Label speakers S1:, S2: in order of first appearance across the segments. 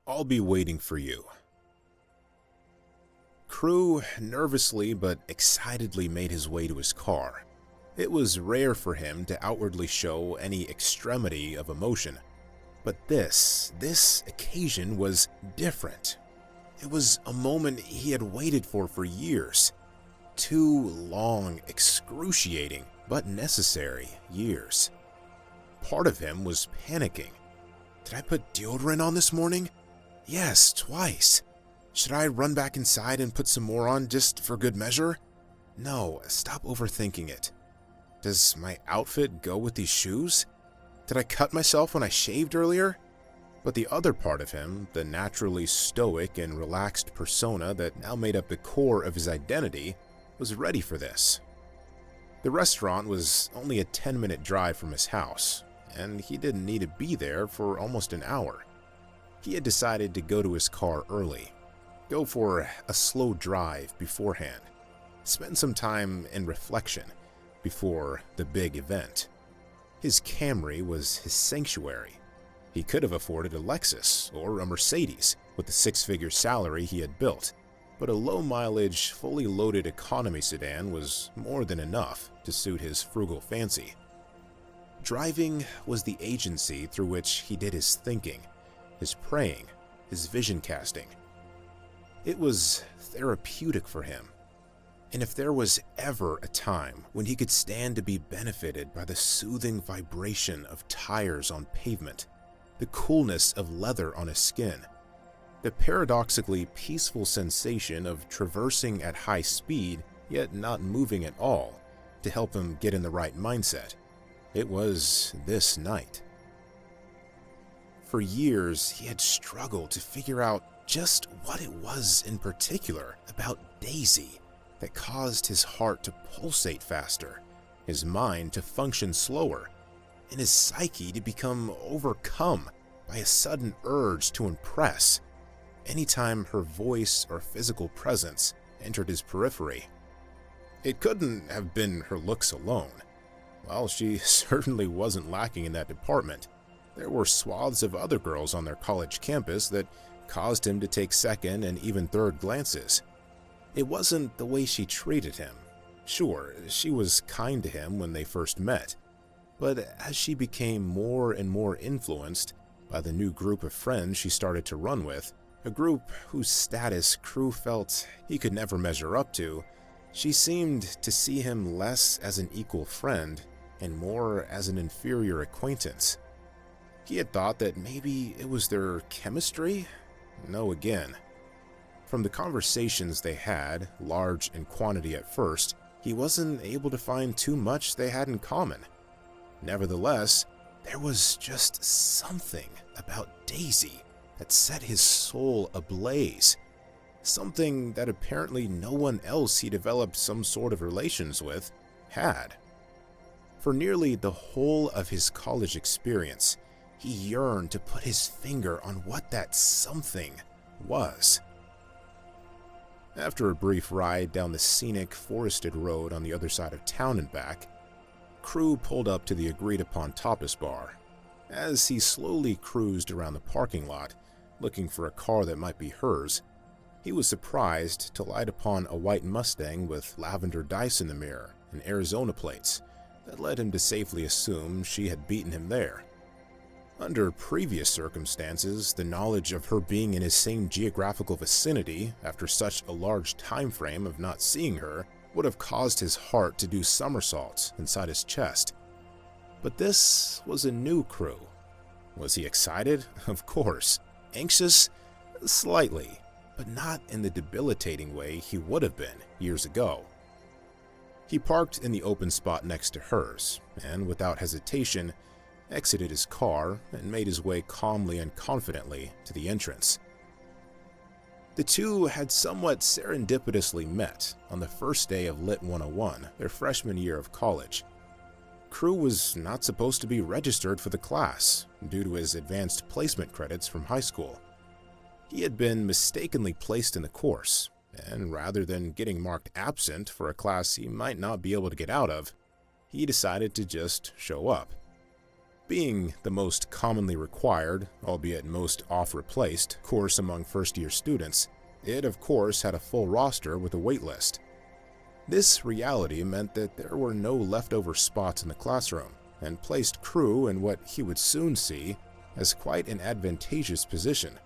S1: I'll be waiting for you. Crew nervously but excitedly made his way to his car. It was rare for him to outwardly show any extremity of emotion, but this occasion was different. It was a moment he had waited for years. 2 long, excruciating, but necessary years. Part of him was panicking. Did I put deodorant on this morning? Yes, twice. Should I run back inside and put some more on just for good measure? No, stop overthinking it. Does my outfit go with these shoes? Did I cut myself when I shaved earlier? But the other part of him, the naturally stoic and relaxed persona that now made up the core of his identity, was ready for this. The restaurant was only a 10-minute drive from his house, and he didn't need to be there for almost an hour. He had decided to go to his car early, go for a slow drive beforehand, spend some time in reflection before the big event. His Camry was his sanctuary. He could have afforded a Lexus or a Mercedes with the 6-figure salary he had built, but a low-mileage, fully loaded economy sedan was more than enough to suit his frugal fancy. Driving was the agency through which he did his thinking, his praying, his vision casting. It was therapeutic for him. And if there was ever a time when he could stand to be benefited by the soothing vibration of tires on pavement, the coolness of leather on his skin, the paradoxically peaceful sensation of traversing at high speed yet not moving at all to help him get in the right mindset, it was this night. For years, he had struggled to figure out just what it was in particular about Daisy that caused his heart to pulsate faster, his mind to function slower, and his psyche to become overcome by a sudden urge to impress anytime her voice or physical presence entered his periphery. It couldn't have been her looks alone. While she certainly wasn't lacking in that department, there were swaths of other girls on their college campus that caused him to take second and even third glances. It wasn't the way she treated him. Sure, she was kind to him when they first met, but as she became more and more influenced by the new group of friends she started to run with, a group whose status Crew felt he could never measure up to, she seemed to see him less as an equal friend and more as an inferior acquaintance. He had thought that maybe it was their chemistry? No again. From the conversations they had, large in quantity at first, he wasn't able to find too much they had in common. Nevertheless, there was just something about Daisy that set his soul ablaze. Something that apparently no one else he developed some sort of relations with had. For nearly the whole of his college experience, he yearned to put his finger on what that something was. After a brief ride down the scenic, forested road on the other side of town and back, Crew pulled up to the agreed-upon tapas bar. As he slowly cruised around the parking lot, looking for a car that might be hers, he was surprised to light upon a white Mustang with lavender dice in the mirror and Arizona plates that led him to safely assume she had beaten him there. Under previous circumstances, the knowledge of her being in his same geographical vicinity after such a large time frame of not seeing her would have caused his heart to do somersaults inside his chest. But this was a new Crew. Was he excited? Of course. Anxious? Slightly, but not in the debilitating way he would have been years ago. He parked in the open spot next to hers, and without hesitation, exited his car and made his way calmly and confidently to the entrance. The two had somewhat serendipitously met on the first day of Lit 101, their freshman year of college. Crew was not supposed to be registered for the class due to his advanced placement credits from high school. He had been mistakenly placed in the course, and rather than getting marked absent for a class he might not be able to get out of, he decided to just show up. Being the most commonly required, albeit most oft-replaced, course among first-year students, it of course had a full roster with a waitlist. This reality meant that there were no leftover spots in the classroom, and placed Crew in what he would soon see as quite an advantageous position.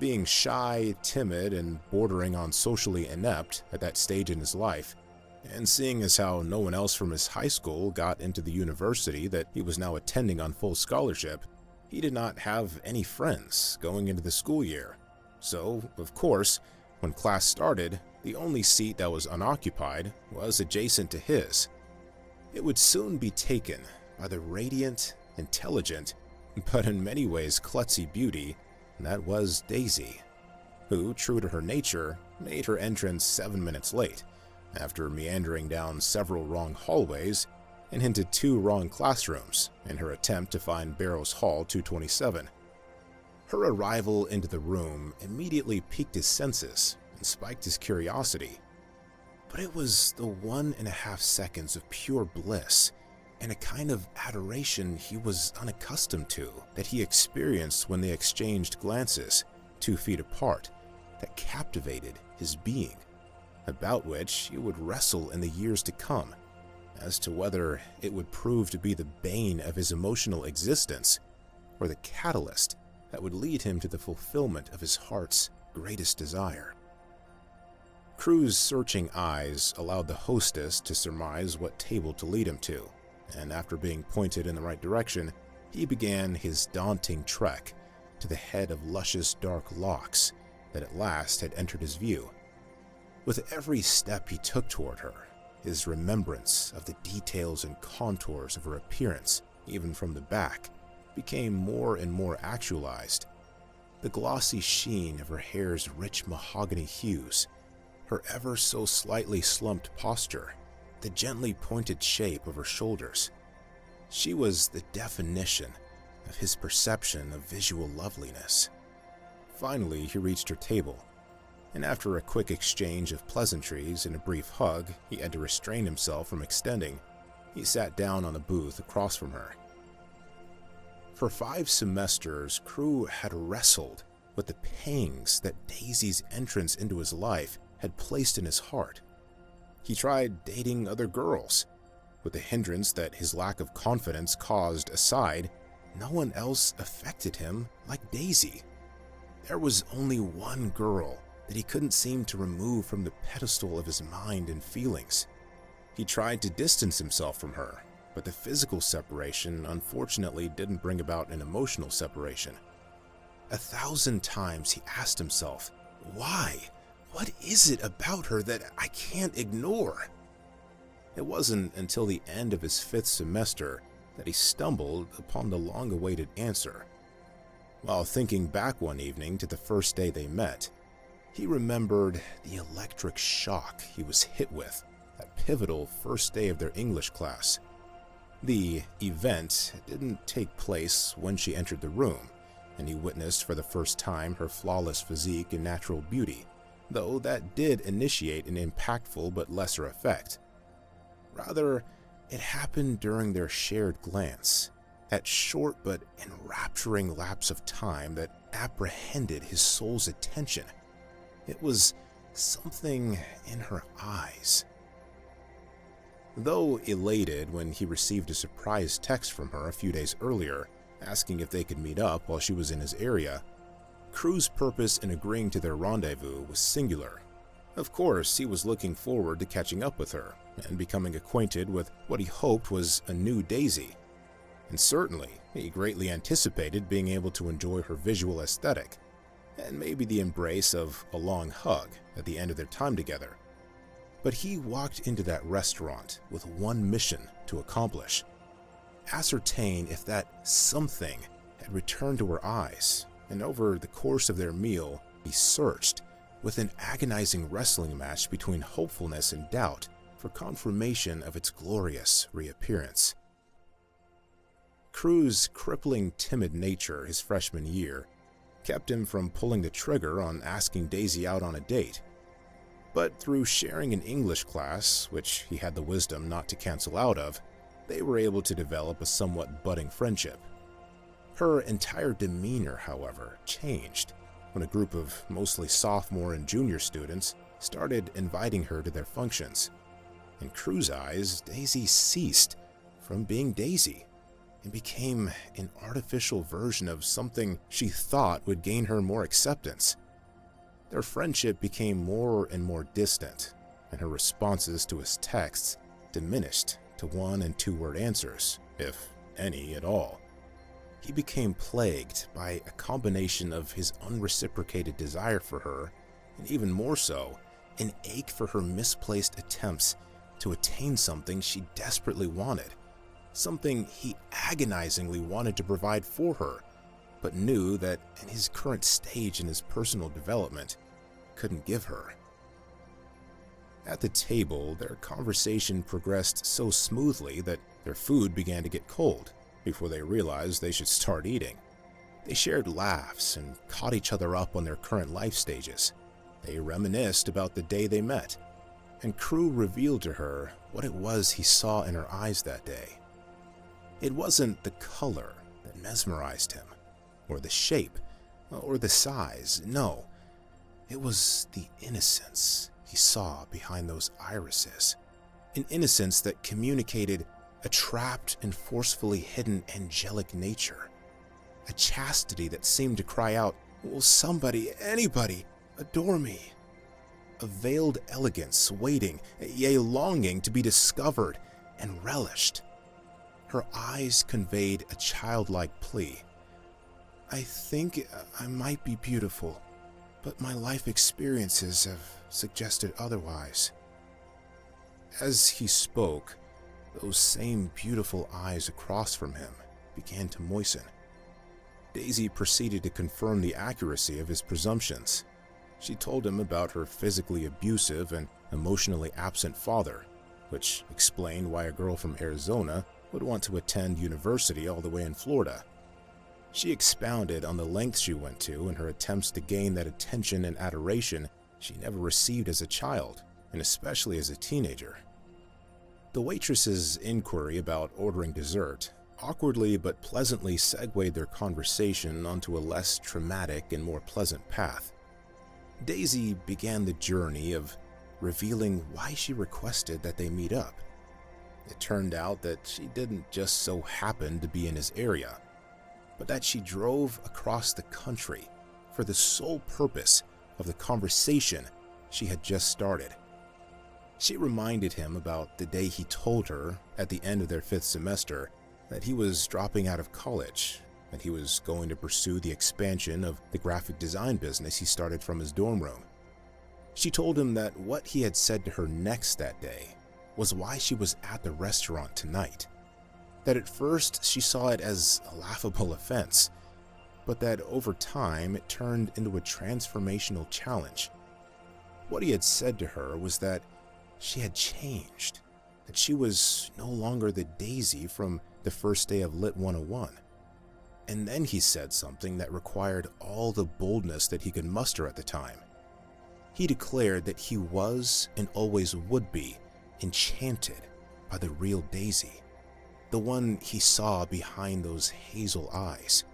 S1: Being shy, timid, and bordering on socially inept at that stage in his life, and seeing as how no one else from his high school got into the university that he was now attending on full scholarship, he did not have any friends going into the school year. So, of course, when class started, the only seat that was unoccupied was adjacent to his. It would soon be taken by the radiant, intelligent, but in many ways klutzy beauty that was Daisy, who, true to her nature, made her entrance 7 minutes late, after meandering down several wrong hallways and into 2 wrong classrooms in her attempt to find Barrows Hall 227. Her arrival into the room immediately piqued his senses and spiked his curiosity. But it was the 1.5 seconds of pure bliss and a kind of adoration he was unaccustomed to that he experienced when they exchanged glances 2 feet apart that captivated his being, about which he would wrestle in the years to come as to whether it would prove to be the bane of his emotional existence or the catalyst that would lead him to the fulfillment of his heart's greatest desire. Crew's searching eyes allowed the hostess to surmise what table to lead him to, and after being pointed in the right direction, he began his daunting trek to the head of luscious dark locks that at last had entered his view. With every step he took toward her, his remembrance of the details and contours of her appearance, even from the back, became more and more actualized. The glossy sheen of her hair's rich mahogany hues, her ever so slightly slumped posture, the gently pointed shape of her shoulders. She was the definition of his perception of visual loveliness. Finally, he reached her table, and after a quick exchange of pleasantries and a brief hug he had to restrain himself from extending, he sat down on a booth across from her. For 5 semesters, Crew had wrestled with the pangs that Daisy's entrance into his life had placed in his heart. He tried dating other girls. With the hindrance that his lack of confidence caused aside, no one else affected him like Daisy. There was only one girl that he couldn't seem to remove from the pedestal of his mind and feelings. He tried to distance himself from her, but the physical separation unfortunately didn't bring about an emotional separation. 1,000 times he asked himself, why? What is it about her that I can't ignore? It wasn't until the end of his 5th semester that he stumbled upon the long-awaited answer. While thinking back one evening to the first day they met, he remembered the electric shock he was hit with that pivotal first day of their English class. The event didn't take place when she entered the room, and he witnessed for the first time her flawless physique and natural beauty, though that did initiate an impactful but lesser effect. Rather, it happened during their shared glance, that short but enrapturing lapse of time that apprehended his soul's attention. It was something in her eyes. Though elated when he received a surprise text from her a few days earlier, asking if they could meet up while she was in his area, Crew's purpose in agreeing to their rendezvous was singular. Of course, he was looking forward to catching up with her and becoming acquainted with what he hoped was a new Daisy. And certainly, he greatly anticipated being able to enjoy her visual aesthetic, and maybe the embrace of a long hug at the end of their time together. But he walked into that restaurant with one mission to accomplish: ascertain if that something had returned to her eyes, and over the course of their meal, he searched, with an agonizing wrestling match between hopefulness and doubt, for confirmation of its glorious reappearance. Crew's crippling timid nature his freshman year kept him from pulling the trigger on asking Daisy out on a date. But through sharing an English class, which he had the wisdom not to cancel out of, they were able to develop a somewhat budding friendship. Her entire demeanor, however, changed when a group of mostly sophomore and junior students started inviting her to their functions. In Crue's eyes, Daisy ceased from being Daisy and became an artificial version of something she thought would gain her more acceptance. Their friendship became more and more distant, and her responses to his texts diminished to 1- and 2-word answers, if any at all. He became plagued by a combination of his unreciprocated desire for her, and even more so, an ache for her misplaced attempts to attain something she desperately wanted, something he agonizingly wanted to provide for her, but knew that in his current stage in his personal development, couldn't give her. At the table, their conversation progressed so smoothly that their food began to get cold before they realized they should start eating. They shared laughs and caught each other up on their current life stages. They reminisced about the day they met, and Crew revealed to her what it was he saw in her eyes that day. It wasn't the color that mesmerized him, or the shape, or the size. No, it was the innocence he saw behind those irises. An innocence that communicated a trapped and forcefully hidden angelic nature. A chastity that seemed to cry out, "Will somebody, anybody, adore me?" A veiled elegance waiting, yea, longing to be discovered and relished. Her eyes conveyed a childlike plea. "I think I might be beautiful, but my life experiences have suggested otherwise." As he spoke, those same beautiful eyes across from him began to moisten. Daisy proceeded to confirm the accuracy of his presumptions. She told him about her physically abusive and emotionally absent father, which explained why a girl from Arizona would want to attend university all the way in Florida. She expounded on the lengths she went to in her attempts to gain that attention and adoration she never received as a child, and especially as a teenager. The waitress's inquiry about ordering dessert awkwardly but pleasantly segued their conversation onto a less traumatic and more pleasant path. Daisy began the journey of revealing why she requested that they meet up. It turned out that she didn't just so happen to be in his area, but that she drove across the country for the sole purpose of the conversation she had just started. She reminded him about the day he told her at the end of their 5th semester that he was dropping out of college, that he was going to pursue the expansion of the graphic design business he started from his dorm room. She told him that what he had said to her next that day was why she was at the restaurant tonight. That at first she saw it as a laughable offense, but that over time it turned into a transformational challenge. What he had said to her was that she had changed, that she was no longer the Daisy from the first day of Lit 101. And then he said something that required all the boldness that he could muster at the time. He declared that he was and always would be enchanted by the real Daisy, the one he saw behind those hazel eyes,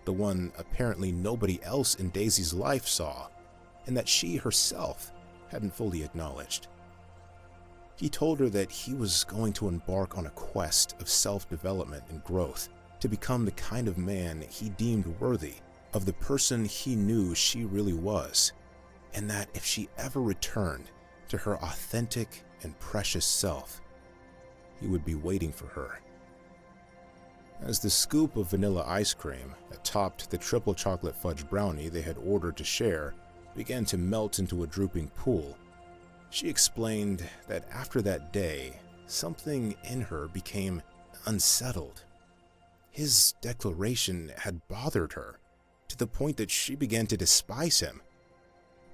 S1: the one apparently nobody else in Daisy's life saw, and that she herself hadn't fully acknowledged. He told her that he was going to embark on a quest of self-development and growth to become the kind of man he deemed worthy of the person he knew she really was, and that if she ever returned to her authentic and precious self, he would be waiting for her. As the scoop of vanilla ice cream that topped the triple chocolate fudge brownie they had ordered to share began to melt into a drooping pool, she explained that after that day, something in her became unsettled. His declaration had bothered her to the point that she began to despise him.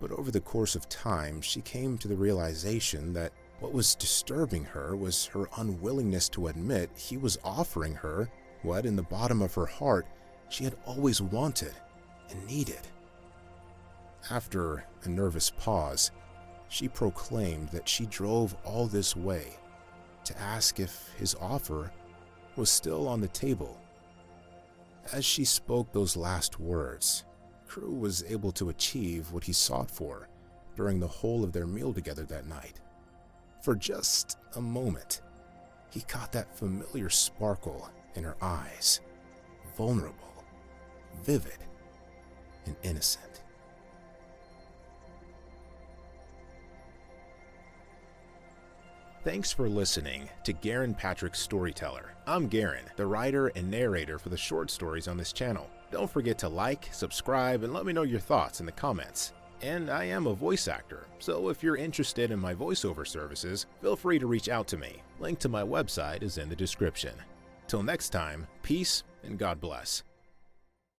S1: But over the course of time, she came to the realization that what was disturbing her was her unwillingness to admit he was offering her what, in the bottom of her heart, she had always wanted and needed. After a nervous pause, she proclaimed that she drove all this way to ask if his offer was still on the table. As she spoke those last words, Crew was able to achieve what he sought for during the whole of their meal together that night. For just a moment, he caught that familiar sparkle in her eyes, vulnerable, vivid, and innocent. Thanks for listening to Garen Patrick's Storyteller. I'm Garen, the writer and narrator for the short stories on this channel. Don't forget to like, subscribe, and let me know your thoughts in the comments. And I am a voice actor, so if you're interested in my voiceover services, feel free to reach out to me. Link to my website is in the description. Till next time, peace and God bless.